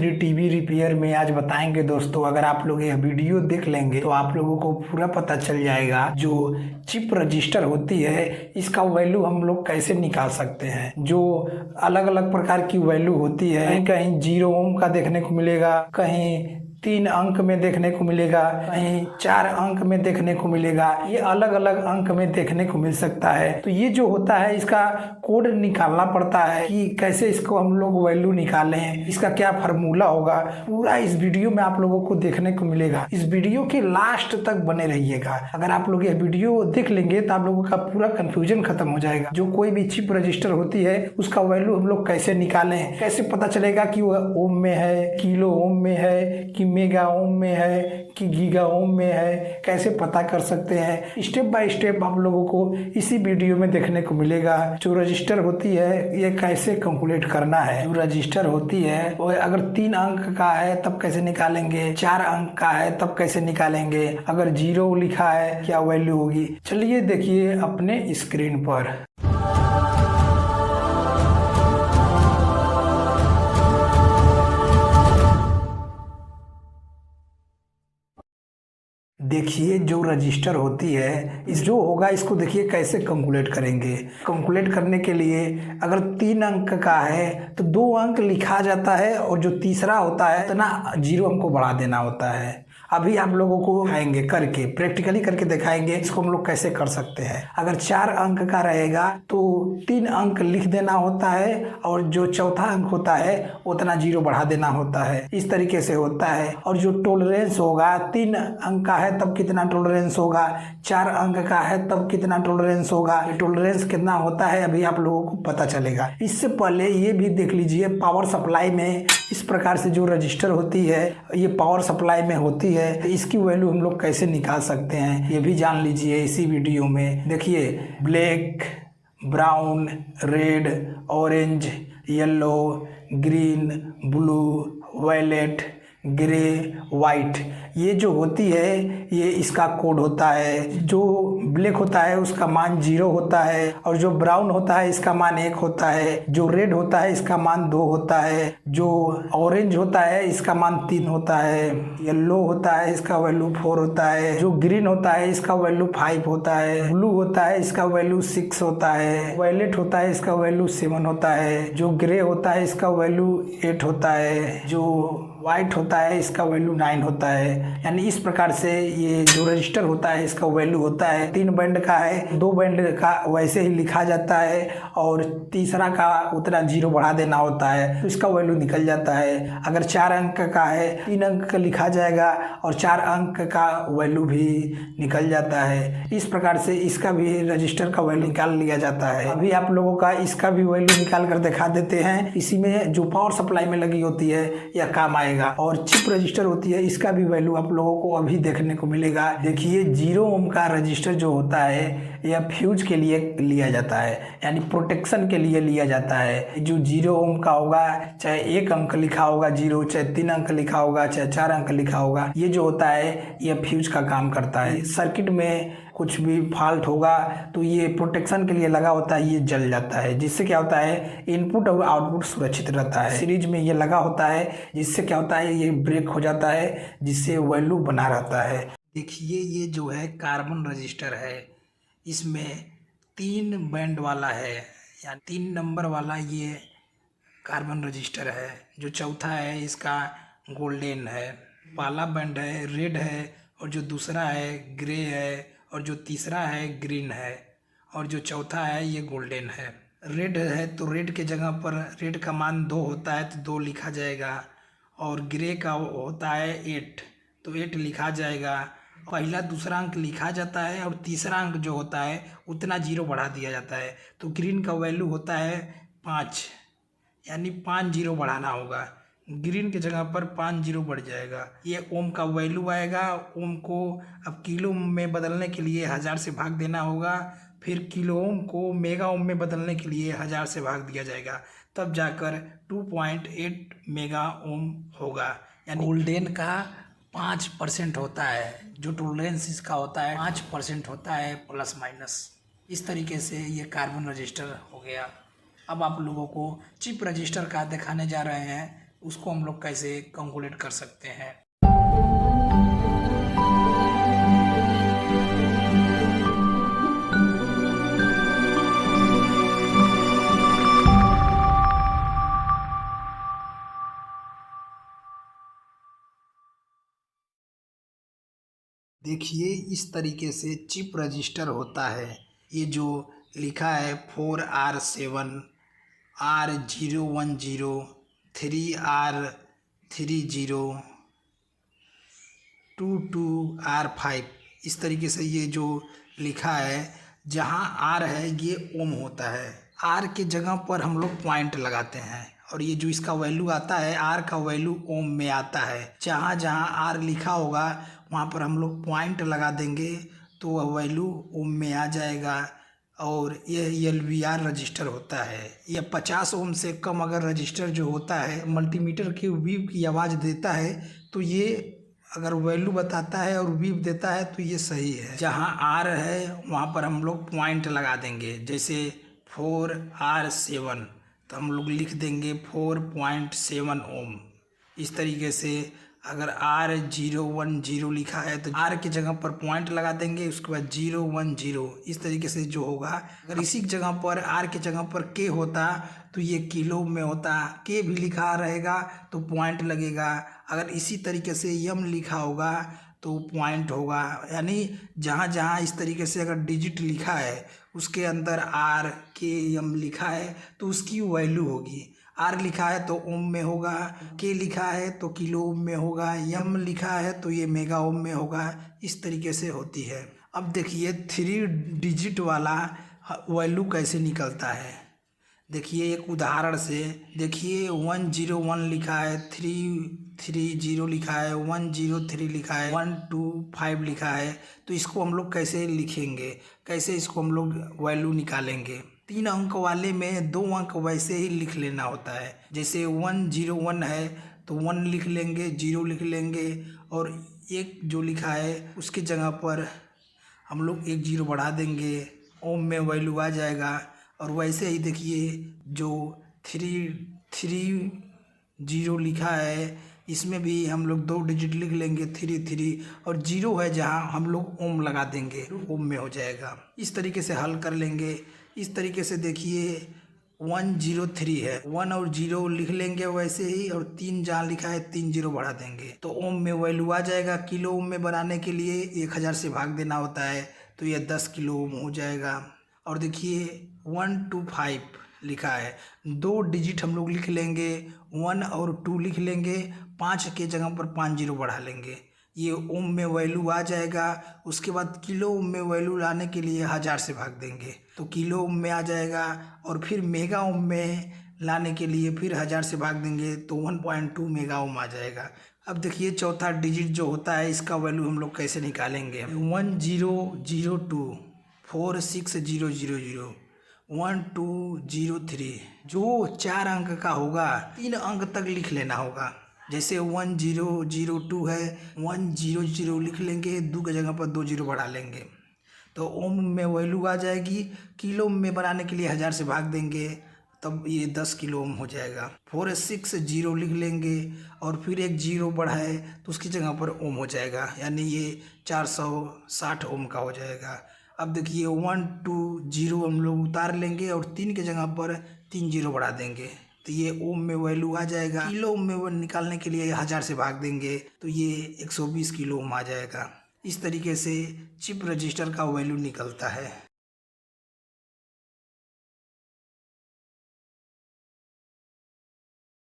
दूसरी TV repair में आज बताएंगे दोस्तों। अगर आप लोग यह वीडियो देख लेंगे तो आप लोगों को पूरा पता चल जाएगा जो चिप रजिस्टर होती है इसका वैल्यू हम लोग कैसे निकाल सकते हैं। जो अलग अलग प्रकार की वैल्यू होती है, कहीं कहीं 0 ओम का देखने को मिलेगा, कहीं 3 अंक में देखने को मिलेगा, कहीं 4 अंक में देखने को मिलेगा। ये अलग अलग अंक में देखने को मिल सकता है। तो ये जो होता है इसका कोड निकालना पड़ता है कि कैसे इसको हम लोग वैल्यू निकालें, इसका क्या फार्मूला होगा, पूरा इस वीडियो में आप लोगों को देखने को मिलेगा। इस वीडियो के लास्ट तक बने रहिएगा। अगर आप लोग ये वीडियो देख लेंगे तो आप लोगों का पूरा कंफ्यूजन खत्म हो जाएगा। जो कोई भी चिप रजिस्टर होती है उसका वैल्यू हम लोग कैसे निकालें, कैसे पता चलेगा कि वह ओम में है, किलो ओम में है, कि मेगा ओम में है, कि गीगा ओम में है, कैसे पता कर सकते हैं। स्टेप बाय स्टेप आप लोगों को इसी वीडियो में देखने को मिलेगा। जो रजिस्टर होती है ये कैसे कैलकुलेट करना है। जो रजिस्टर होती है वो अगर 3 अंक का है तब कैसे निकालेंगे, 4 अंक का है तब कैसे निकालेंगे, अगर 0 लिखा है क्या वैल्यू होगी। चलिए देखिए अपने स्क्रीन पर। देखिए जो रजिस्टर होती है इस जो होगा इसको देखिए कैसे कैलकुलेट करेंगे। कैलकुलेट करने के लिए अगर 3 अंक का है तो 2 अंक लिखा जाता है और जो तीसरा होता है तो ना 0 हमको बढ़ा देना होता है। अभी आप लोगों को दिखाएंगे करके, प्रैक्टिकली करके दिखाएंगे इसको हम लोग कैसे कर सकते हैं। अगर 4 अंक का रहेगा तो 3 अंक लिख देना होता है और जो चौथा अंक होता है उतना 0 बढ़ा देना होता है। इस तरीके से होता है। और जो टॉलरेंस होगा 3 अंक का है तब कितना टॉलरेंस होगा, 4 अंक का है तब कितना टॉलरेंस होगा। टॉलरेंस कितना होता है अभी आप लोगों को पता चलेगा। इससे पहले ये भी देख लीजिए पावर सप्लाई में इस प्रकार से जो रजिस्टर होती है ये पावर सप्लाई में होती है। तो इसकी वैल्यू हम लोग कैसे निकाल सकते हैं ये भी जान लीजिए इसी वीडियो में। देखिए black, brown, red, orange, yellow, green, blue, violet, grey, white, ये जो होती है ये इसका कोड होता है। जो ब्लैक होता है उसका मान 0 होता है, और जो ब्राउन होता है इसका मान 1 होता है, जो रेड होता है इसका मान 2 होता है, जो ऑरेंज होता है इसका मान 3 होता है, येलो होता है इसका वैल्यू 4 होता है, जो ग्रीन होता है इसका वैल्यू 5 होता है, ब्लू होता है इसका वैल्यू 6 होता है, वायलेट होता है इसका वैल्यू 7 होता है, जो ग्रे होता है इसका वैल्यू 8 होता है, जो वाइट होता है इसका वैल्यू 9 होता है। यानी इस प्रकार से ये जो रजिस्टर होता है इसका वैल्यू होता है। 3 बैंड का है 2 बैंड का वैसे ही लिखा जाता है और तीसरा का उतना 0 बढ़ा देना होता है तो इसका वैल्यू निकल जाता है। अगर 4 अंक का है 3 अंक का लिखा जाएगा और 4 अंक का वैल्यू भी निकल जाता है। इस प्रकार से इसका भी रजिस्टर का वैल्यू निकाल लिया जाता है। अभी आप लोगों का इसका भी वैल्यू निकाल कर दिखा देते हैं। इसी में जो पावर सप्लाई में लगी होती है यह काम आएगा। और चिप रजिस्टर होती है इसका भी वैल्यू आप लोगों को अभी देखने को मिलेगा। देखिए 0 ओम का रजिस्टर जो होता है यह फ्यूज के लिए लिया जाता है, यानी प्रोटेक्शन के लिए लिया जाता है। जो 0 ओम का होगा चाहे 1 अंक लिखा होगा 0, चाहे 3 अंक लिखा होगा, चाहे 4 अंक लिखा होगा, ये जो होता है यह फ्यूज का काम करता है। सर्किट में कुछ भी फॉल्ट होगा तो ये प्रोटेक्शन के लिए लगा होता है, ये जल जाता है, जिससे क्या होता है इनपुट और आउटपुट सुरक्षित रहता है। सीरीज में ये लगा होता है जिससे क्या होता है ये ब्रेक हो जाता है, जिससे वैल्यू बना रहता है। देखिए ये जो है कार्बन रजिस्टर है, इसमें 3 बैंड वाला है, यानी 3 नंबर वाला ये कार्बन रजिस्टर है। जो चौथा है इसका गोल्डन है, पहला बैंड है रेड है, और जो दूसरा है ग्रे है, और जो तीसरा है ग्रीन है, और जो चौथा है ये गोल्डन है। रेड है तो रेड के जगह पर रेड का मान 2 होता है तो 2 लिखा जाएगा, और ग्रे का होता है 8 तो 8 लिखा जाएगा। पहला दूसरा अंक लिखा जाता है और तीसरा अंक जो होता है उतना 0 बढ़ा दिया जाता है। तो ग्रीन का वैल्यू होता है 5, यानी 5 0 बढ़ाना होगा। ग्रीन की जगह पर 5 0 बढ़ जाएगा। ये ओम का वैल्यू आएगा। ओम को अब किलो में बदलने के लिए 1000 से भाग देना होगा, फिर किलो ओम को मेगा ओम में बदलने के लिए 1000 से भाग दिया जाएगा, तब जाकर 2.8 मेगा ओम होगा। यानी गोल्डन का 5% होता है, जो टॉलरेंस इसका होता है 5% होता है प्लस माइनस। इस तरीके से ये कार्बन रजिस्टर हो गया। अब आप लोगों को चिप रजिस्टर का दिखाने जा रहे हैं। उसको हम लोग कैसे कैलकुलेट कर सकते हैं। देखिए इस तरीके से चिप रजिस्टर होता है। ये जो लिखा है 4R7 R010 3R30 22R5, इस तरीके से ये जो लिखा है, जहाँ आर है ये ओम होता है। आर के जगह पर हम लोग पॉइंट लगाते हैं और ये जो इसका वैल्यू आता है, आर का वैल्यू ओम में आता है। जहाँ जहाँ आर लिखा होगा वहाँ पर हम लोग पॉइंट लगा देंगे तो वह वैल्यू ओम में आ जाएगा। और यह LVR रजिस्टर होता है। यह 50 ओम से कम अगर रजिस्टर जो होता है मल्टीमीटर की वीव की आवाज़ देता है तो ये अगर वैल्यू बताता है और वीव देता है तो ये सही है। जहाँ आर है वहाँ पर हम लोग पॉइंट लगा देंगे, जैसे 4R7 तो हम लोग लिख देंगे 4.7 ओम। इस तरीके से अगर R010 लिखा है तो R की जगह पर पॉइंट लगा देंगे, उसके बाद 010। इस तरीके से जो होगा, अगर इसी जगह पर R की जगह पर K होता तो ये किलो में होता, K भी लिखा रहेगा तो पॉइंट लगेगा। अगर इसी तरीके से M लिखा होगा तो पॉइंट होगा। यानी जहाँ जहाँ इस तरीके से अगर डिजिट लिखा है उसके अंदर RKM लिखा है तो उसकी वैल्यू होगी। आर लिखा है तो ओम में होगा, के लिखा है तो किलो ओम में होगा, यम लिखा है तो ये मेगा ओम में होगा। इस तरीके से होती है। अब देखिए 3 डिजिट वाला वैल्यू कैसे निकलता है। देखिए एक उदाहरण से, देखिए 101 लिखा है, 330 लिखा है, 103 लिखा है, 125 लिखा है। तो इसको हम लोग कैसे लिखेंगे, कैसे इसको हम लोग वैल्यू निकालेंगे। 3 अंक वाले में 2 अंक वैसे ही लिख लेना होता है। जैसे 101 है तो 1 लिख लेंगे, 0 लिख लेंगे, और एक जो लिखा है उसकी जगह पर हम लोग 1 0 बढ़ा देंगे, ओम में वैल्यू आ जाएगा। और वैसे ही देखिए जो 330 लिखा है इसमें भी हम लोग 2 डिजिट लिख लेंगे, 3 और 0 है जहाँ हम लोग ओम लगा देंगे, ओम में हो जाएगा। इस तरीके से हल कर लेंगे। इस तरीके से देखिए 103 है, 1 और 0 लिख लेंगे वैसे ही, और 3 जहाँ लिखा है 3 0 बढ़ा देंगे तो ओम में वैल्यू आ जाएगा। किलो ओम में बनाने के लिए 1000 से भाग देना होता है तो यह 10 किलो ओम हो जाएगा। और देखिए 125 लिखा है, 2 डिजिट हम लोग लिख लेंगे, 1 और 2 लिख लेंगे, 5 के जगह पर 5 0 बढ़ा लेंगे, ये ओम में वैल्यू आ जाएगा। उसके बाद किलो ओम में वैल्यू लाने के लिए 1000 से भाग देंगे तो किलो ओम में आ जाएगा। और फिर मेगा ओम में लाने के लिए फिर 1000 से भाग देंगे तो 1.2 मेगा ओम आ जाएगा। अब देखिए चौथा डिजिट जो होता है इसका वैल्यू हम लोग कैसे निकालेंगे। 1002 46000 1203, जो 4 अंक का होगा 3 अंक तक लिख लेना होगा। जैसे 1002 है, 100 लिख लेंगे, 2 की जगह पर 2 0 बढ़ा लेंगे तो ओम में वैल्यू आ जाएगी। किलो में बनाने के लिए 1000 से भाग देंगे तब ये 10 किलो ओम हो जाएगा। 460 लिख लेंगे और फिर 1 0 बढ़ाए तो उसकी जगह पर ओम हो जाएगा, यानी ये 460 ओम का हो जाएगा। अब देखिए 120 हम लोग उतार लेंगे और 3 के जगह पर 3 0 बढ़ा देंगे तो ये ओम में वैल्यू आ जाएगा। किलो ओम में वो निकालने के लिए 1000 से भाग देंगे तो ये 120 किलो ओम आ जाएगा। इस तरीके से चिप रजिस्टर का वैल्यू निकलता है।